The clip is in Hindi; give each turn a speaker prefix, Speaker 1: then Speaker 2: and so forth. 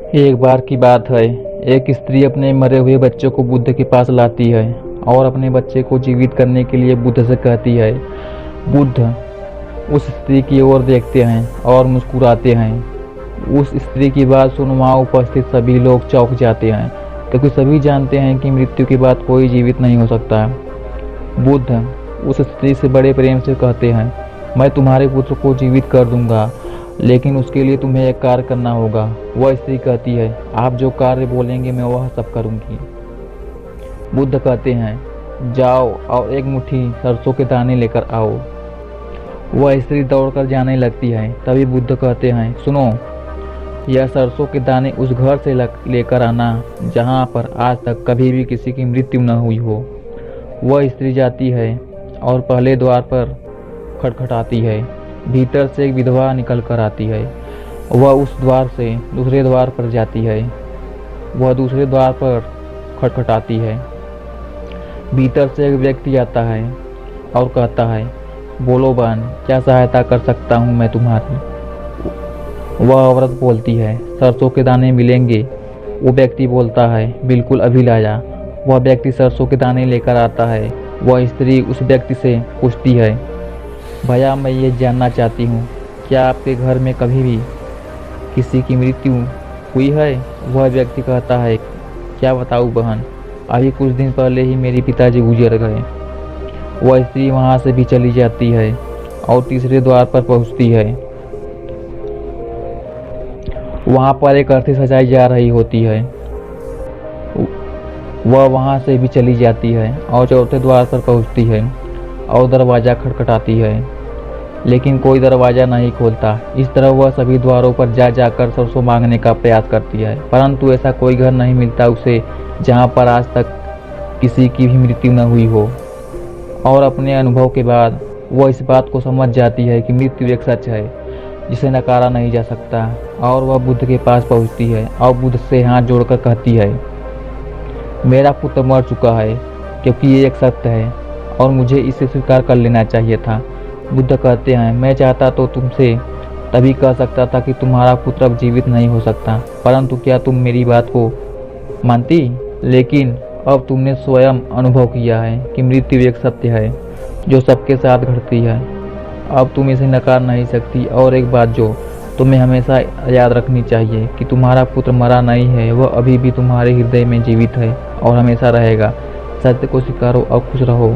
Speaker 1: एक बार की बात है। एक स्त्री अपने मरे हुए बच्चों को बुद्ध के पास लाती है और अपने बच्चे को जीवित करने के लिए बुद्ध से कहती है। बुद्ध उस स्त्री की ओर देखते हैं और मुस्कुराते हैं। उस स्त्री की बात सुन वहाँ उपस्थित सभी लोग चौंक जाते हैं, क्योंकि सभी जानते हैं कि मृत्यु के बाद कोई जीवित नहीं हो सकता। बुद्ध उस स्त्री से बड़े प्रेम से कहते हैं, मैं तुम्हारे पुत्र को जीवित कर दूंगा, लेकिन उसके लिए तुम्हें एक कार्य करना होगा। वह स्त्री कहती है, आप जो कार्य बोलेंगे मैं वह सब करूंगी। बुद्ध कहते हैं, जाओ और एक मुट्ठी सरसों के दाने लेकर आओ। वह स्त्री दौड़कर जाने लगती है। तभी बुद्ध कहते हैं, सुनो, यह सरसों के दाने उस घर से लेकर आना जहाँ पर आज तक कभी भी किसी की मृत्यु न हुई हो। वह स्त्री जाती है और पहले द्वार पर खटखटाती है। भीतर से एक विधवा निकल कर आती है। वह उस द्वार से दूसरे द्वार पर जाती है। वह दूसरे द्वार पर खटखटाती है। भीतर से एक व्यक्ति आता है और कहता है, बोलो बहन, क्या सहायता कर सकता हूँ मैं तुम्हारी। वह औरत बोलती है, सरसों के दाने मिलेंगे। वो व्यक्ति बोलता है, बिल्कुल अभी लाया। वह व्यक्ति सरसों के दाने लेकर आता है। वह स्त्री उस व्यक्ति से पूछती है, भैया मैं ये जानना चाहती हूँ, क्या आपके घर में कभी भी किसी की मृत्यु हुई है। वह व्यक्ति कहता है, क्या बताऊँ बहन, अभी कुछ दिन पहले ही मेरे पिताजी गुजर गए। वह स्त्री वहाँ से भी चली जाती है और तीसरे द्वार पर पहुँचती है। वहाँ पर एक अर्थी सजाई जा रही होती है। वह वहाँ से भी चली जाती है और चौथे द्वार पर पहुँचती है और दरवाज़ा खटखटाती है, लेकिन कोई दरवाज़ा नहीं खोलता। इस तरह वह सभी द्वारों पर जा जाकर सरसों मांगने का प्रयास करती है, परंतु ऐसा कोई घर नहीं मिलता उसे जहाँ पर आज तक किसी की भी मृत्यु न हुई हो। और अपने अनुभव के बाद वह इस बात को समझ जाती है कि मृत्यु एक सच है जिसे नकारा नहीं जा सकता। और वह बुद्ध के पास पहुँचती है और बुद्ध से हाथ जोड़कर कहती है, मेरा पुत्र मर चुका है, क्योंकि ये एक सत्य है और मुझे इसे स्वीकार कर लेना चाहिए था। बुद्ध कहते हैं, मैं चाहता तो तुमसे तभी कह सकता था कि तुम्हारा पुत्र अब जीवित नहीं हो सकता, परंतु क्या तुम मेरी बात को मानती। लेकिन अब तुमने स्वयं अनुभव किया है कि मृत्यु एक सत्य है जो सबके साथ घटती है। अब तुम इसे नकार नहीं सकती। और एक बात जो तुम्हें हमेशा याद रखनी चाहिए कि तुम्हारा पुत्र मरा नहीं है, वह अभी भी तुम्हारे हृदय में जीवित है और हमेशा रहेगा। सत्य को स्वीकारो और खुश रहो।